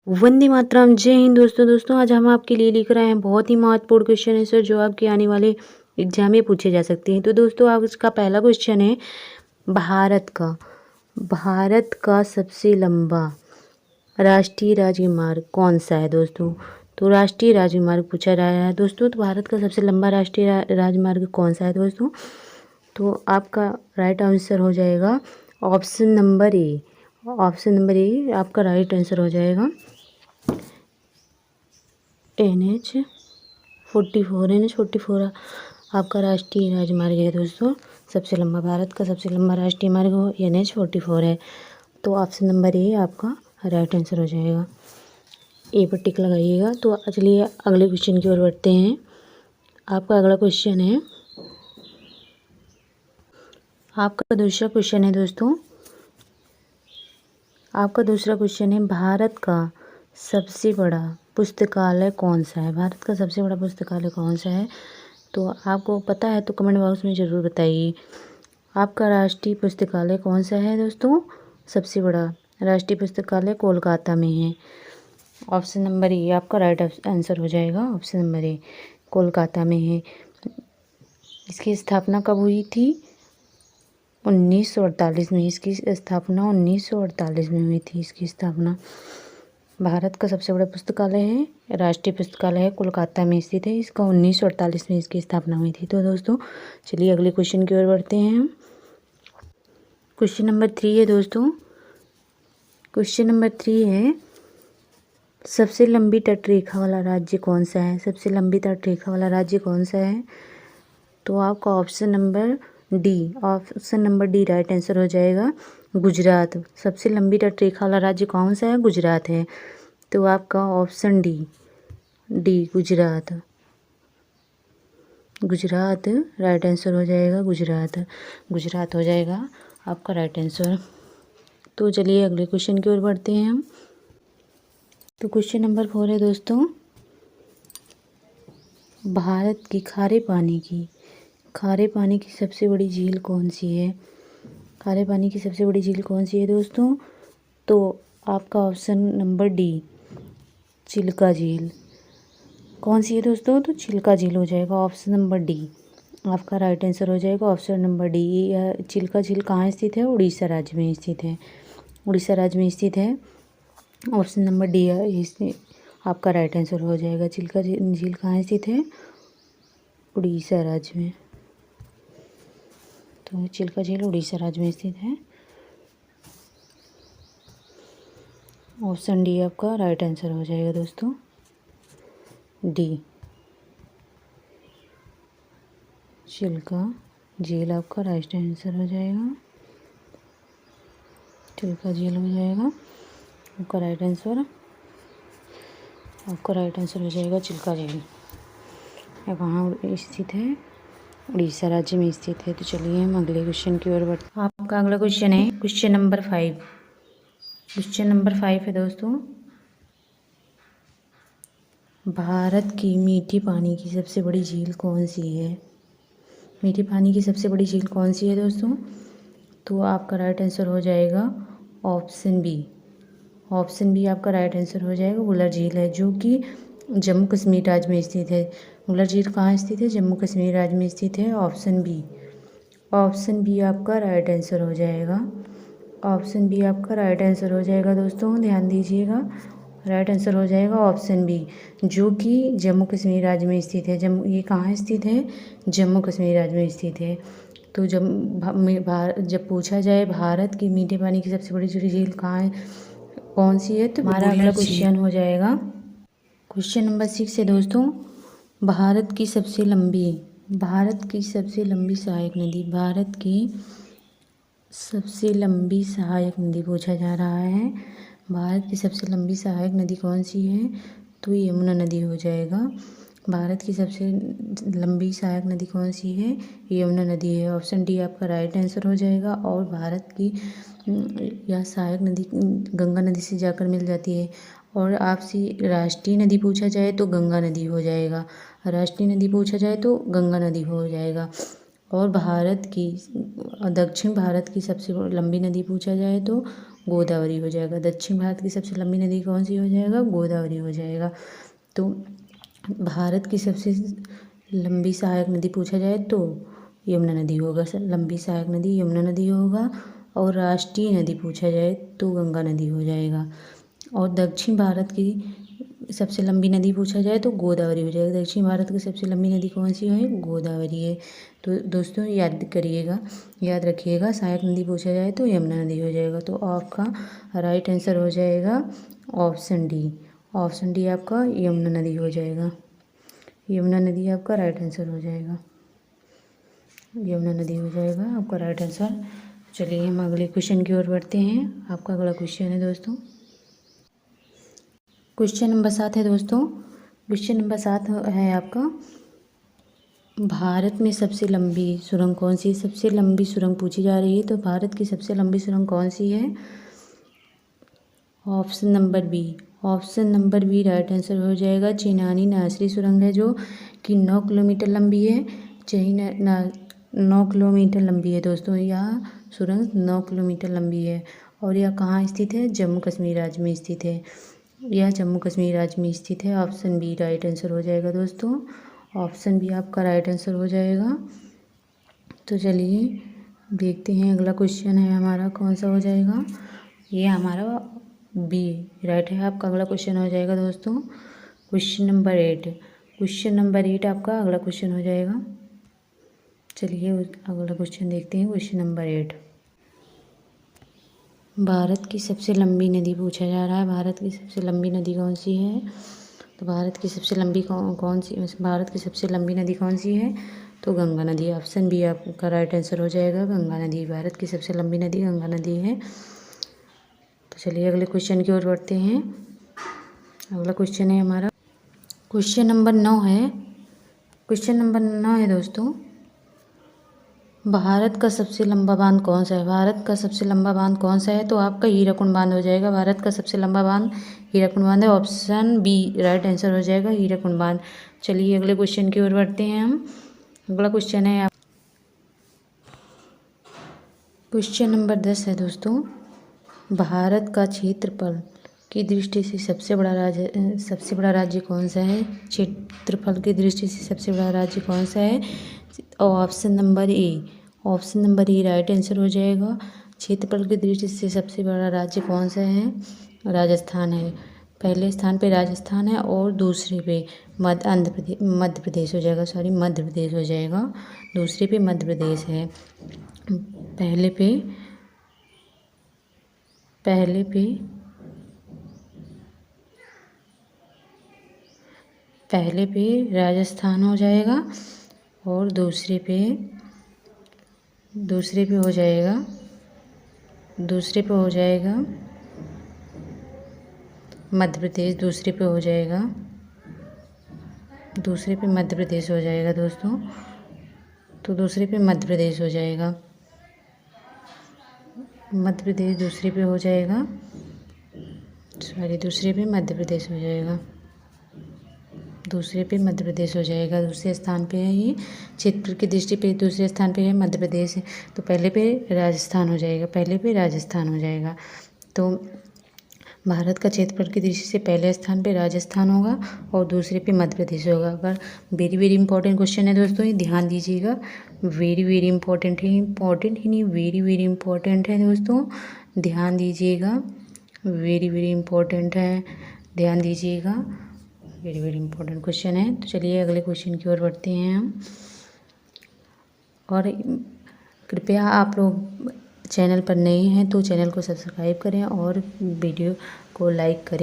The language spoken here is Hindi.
वंदे मातरम। जय हिंद दोस्तों आज हम आपके लिए लिख रहे हैं बहुत ही महत्वपूर्ण क्वेश्चन है सर, जो आपके आने वाले एग्जाम में पूछे जा सकते हैं। तो दोस्तों आज इसका पहला क्वेश्चन है, भारत का सबसे लंबा राष्ट्रीय राजमार्ग कौन सा है दोस्तों। तो राष्ट्रीय राजमार्ग पूछा जा रहा है दोस्तों। तो भारत का सबसे लंबा राष्ट्रीय राजमार्ग कौन सा है दोस्तों। तो आपका राइट आंसर हो जाएगा ऑप्शन नंबर ए। आपका राइट आंसर हो जाएगा NH 44 आपका राष्ट्रीय राजमार्ग है दोस्तों। सबसे लंबा भारत का सबसे लंबा राष्ट्रीय मार्ग NH 44 है। तो ऑप्शन नंबर ए आपका राइट आंसर हो जाएगा। ए पर टिक लगाइएगा। तो चलिए अगले क्वेश्चन की ओर बढ़ते हैं। आपका अगला क्वेश्चन है, आपका दूसरा क्वेश्चन है दोस्तों। आपका दूसरा क्वेश्चन है, भारत का सबसे बड़ा पुस्तकालय कौन सा है। भारत का सबसे बड़ा पुस्तकालय कौन सा है। तो आपको पता है तो कमेंट बॉक्स में ज़रूर बताइए। आपका राष्ट्रीय पुस्तकालय कौन सा है दोस्तों। सबसे बड़ा राष्ट्रीय पुस्तकालय कोलकाता में है। ऑप्शन नंबर ए आपका राइट आंसर हो जाएगा। ऑप्शन नंबर ए कोलकाता में है। इसकी स्थापना कब हुई थी। 1948 में। इसकी स्थापना 1948 में हुई थी। इसकी स्थापना। भारत का सबसे बड़ा पुस्तकालय है, राष्ट्रीय पुस्तकालय है, कोलकाता में स्थित है। इसका 1948 में इसकी स्थापना हुई थी। तो दोस्तों चलिए अगले क्वेश्चन की ओर बढ़ते हैं हम। क्वेश्चन नंबर 3 है दोस्तों। क्वेश्चन नंबर 3 है, सबसे लंबी तटरेखा वाला राज्य कौन सा है। सबसे लंबी तटरेखा वाला राज्य कौन सा है। तो आपका option number D right answer हो जाएगा गुजरात। सबसे लंबी तटरेखा वाला राज्य कौन सा है, गुजरात है। तो आपका option D Gujarat right answer हो जाएगा। गुजरात हो जाएगा आपका राइट आंसर। तो चलिए अगले क्वेश्चन की ओर बढ़ते हैं हम। तो क्वेश्चन नंबर 4 है दोस्तों, भारत की खारे पानी की सबसे बड़ी झील कौन सी है। खारे पानी की सबसे बड़ी झील कौन सी है दोस्तों। तो आपका ऑप्शन नंबर डी चिल्का झील कौन सी है दोस्तों। तो चिल्का झील हो जाएगा। ऑप्शन नंबर डी आपका राइट आंसर हो जाएगा। Option number D. यह चिल्का झील कहाँ स्थित है, उड़ीसा राज्य में स्थित है। उड़ीसा राज्य में स्थित है। ऑप्शन नंबर डी आपका राइट आंसर हो जाएगा। चिल्का झील कहाँ स्थित है, उड़ीसा राज्य में। तो चिल्का झील उड़ीसा राज्य में स्थित है। ऑप्शन डी आपका राइट आंसर हो जाएगा दोस्तों। डी चिल्का झील आपका राइट आंसर हो जाएगा। चिल्का झील हो जाएगा आपका राइट आंसर। आपका राइट आंसर हो जाएगा चिल्का झील। कहाँ स्थित है, उड़ीसा राज्य में स्थित है। तो चलिए हम अगले क्वेश्चन की ओर बढ़ते हैं। आपका अगला क्वेश्चन है क्वेश्चन नंबर 5। क्वेश्चन नंबर 5 है दोस्तों, भारत की मीठे पानी की सबसे बड़ी झील कौन सी है। मीठे पानी की सबसे बड़ी झील कौन सी है दोस्तों। तो आपका राइट आंसर हो जाएगा ऑप्शन बी आपका राइट आंसर हो जाएगा। वुलर झील है, जो कि जम्मू कश्मीर राज्य में स्थित है। वुलर झील कहाँ स्थित है, जम्मू कश्मीर राज्य में स्थित है। ऑप्शन बी आपका राइट आंसर हो जाएगा। ऑप्शन बी आपका राइट आंसर हो जाएगा दोस्तों, ध्यान दीजिएगा। राइट आंसर हो जाएगा ऑप्शन बी, जो कि जम्मू कश्मीर राज्य में स्थित है। ये कहाँ स्थित है, जम्मू कश्मीर राज्य में स्थित है। तो जब पूछा जाए भारत की मीठे पानी की सबसे बड़ी झील कहाँ है, कौन सी है, तो हमारा अगला क्वेश्चन हो जाएगा क्वेश्चन नंबर 6 है दोस्तों, भारत की सबसे लंबी सहायक नदी पूछा जा रहा है। भारत की सबसे लंबी सहायक नदी कौन सी है। तो यमुना नदी हो जाएगा। भारत की सबसे लंबी सहायक नदी कौन सी है, यमुना नदी है। ऑप्शन डी आपका राइट आंसर हो जाएगा। और भारत की यह सहायक नदी गंगा नदी से जाकर मिल जाती है। और आपसे राष्ट्रीय नदी पूछा जाए तो गंगा नदी हो जाएगा। राष्ट्रीय नदी पूछा जाए तो गंगा नदी हो जाएगा। और दक्षिण भारत की सबसे लंबी नदी पूछा जाए तो गोदावरी हो जाएगा। दक्षिण भारत की सबसे लंबी नदी कौन सी हो जाएगा? गोदावरी हो जाएगा। तो भारत की सबसे लंबी सहायक नदी पूछा जाए तो यमुना नदी होगा। लंबी सहायक नदी यमुना नदी होगा। और राष्ट्रीय नदी पूछा जाए तो गंगा नदी हो जाएगा। और दक्षिण भारत की सबसे लंबी नदी पूछा जाए तो गोदावरी हो जाएगा। दक्षिण भारत की सबसे लंबी नदी कौन सी है? गोदावरी है। तो दोस्तों याद रखिएगा, सहायक नदी पूछा जाए तो यमुना नदी हो जाएगा। तो आपका राइट आंसर हो जाएगा ऑप्शन डी। ऑप्शन डी आपका यमुना नदी हो जाएगा। यमुना नदी आपका राइट आंसर हो जाएगा। यमुना नदी हो जाएगा आपका राइट आंसर। चलिए हम अगले क्वेश्चन की ओर बढ़ते हैं। आपका अगला क्वेश्चन है दोस्तों, क्वेश्चन नंबर 7 है दोस्तों। क्वेश्चन नंबर 7 है आपका, भारत में सबसे लंबी सुरंग कौन सी है? सबसे लंबी सुरंग पूछी जा रही है, तो भारत की सबसे लंबी सुरंग कौन सी है? Option number B. Option number B right answer हो जाएगा। चेनानी नासरी सुरंग है जो कि 9 किलोमीटर लंबी है। 9 किलोमीटर लंबी है दोस्तों। यह सुरंग 9 किलोमीटर लंबी है। और यह कहाँ स्थित है? जम्मू कश्मीर राज्य में स्थित है। यह जम्मू कश्मीर राज्य में स्थित है। ऑप्शन बी राइट आंसर हो जाएगा दोस्तों। ऑप्शन बी आपका राइट आंसर हो जाएगा। तो चलिए देखते हैं अगला क्वेश्चन है हमारा कौन सा हो जाएगा। ये हमारा बी राइट है। आपका अगला क्वेश्चन हो जाएगा दोस्तों क्वेश्चन नंबर 8। क्वेश्चन नंबर 8 आपका अगला क्वेश्चन हो जाएगा। चलिए अगला क्वेश्चन देखते हैं। क्वेश्चन नंबर 8, भारत की सबसे लंबी नदी पूछा जा रहा है। भारत की सबसे लंबी नदी कौन सी है? तो भारत की सबसे लंबी भारत की सबसे लंबी नदी कौन सी है? तो गंगा नदी। ऑप्शन बी आपका राइट आंसर हो जाएगा। गंगा नदी भारत की सबसे लंबी नदी गंगा नदी है। तो चलिए अगले क्वेश्चन की ओर बढ़ते हैं। अगला क्वेश्चन है हमारा क्वेश्चन नंबर 9 है। क्वेश्चन नंबर 9 है दोस्तों, भारत का सबसे लंबा बांध कौन सा है? भारत का सबसे लंबा बांध कौन सा है? तो आपका हीराकुंड बांध हो जाएगा। भारत का सबसे लंबा बांध हीराकुंड बांध है। ऑप्शन बी राइट आंसर हो जाएगा, हीराकुंड बांध। चलिए अगले क्वेश्चन की ओर बढ़ते हैं हम। अगला क्वेश्चन है क्वेश्चन नंबर 10 है दोस्तों, भारत का क्षेत्रफल की दृष्टि से सबसे बड़ा राज्य कौन सा है? क्षेत्रफल की दृष्टि से सबसे बड़ा राज्य कौन सा है? Option number A right answer हो जाएगा। क्षेत्रफल की दृष्टि से सबसे बड़ा राज्य कौन सा है? राजस्थान है। पहले स्थान पे राजस्थान है और दूसरे पे मध्य प्रदेश हो जाएगा। मध्य प्रदेश हो जाएगा। दूसरे पे मध्य प्रदेश है। पहले पे राजस्थान हो जाएगा और दूसरे पे हो जाएगा मध्य प्रदेश। दूसरे पे मध्य प्रदेश हो जाएगा दोस्तों। तो दूसरे पे मध्य प्रदेश हो जाएगा। मध्य प्रदेश दूसरे पे हो जाएगा। दूसरे पे मध्य प्रदेश हो जाएगा। दूसरे स्थान पे है ये। क्षेत्रफल की दृष्टि पे दूसरे स्थान पे है मध्य प्रदेश। तो पहले पे राजस्थान हो जाएगा। तो भारत का क्षेत्रफल की दृष्टि से पहले स्थान पे राजस्थान होगा और दूसरे पे मध्य प्रदेश होगा। अगर वेरी इंपॉर्टेंट क्वेश्चन है दोस्तों, ये ध्यान दीजिएगा। वेरी इंपॉर्टेंट है, इंपॉर्टेंट ही नहीं वेरी इंपॉर्टेंट है दोस्तों, ध्यान दीजिएगा। वेरी इंपॉर्टेंट है, ध्यान दीजिएगा। वेरी इंपॉर्टेंट क्वेश्चन है। तो चलिए अगले क्वेश्चन की ओर बढ़ते हैं हम। और कृपया आप लोग चैनल पर नए हैं तो चैनल को सब्सक्राइब करें और वीडियो को लाइक करें।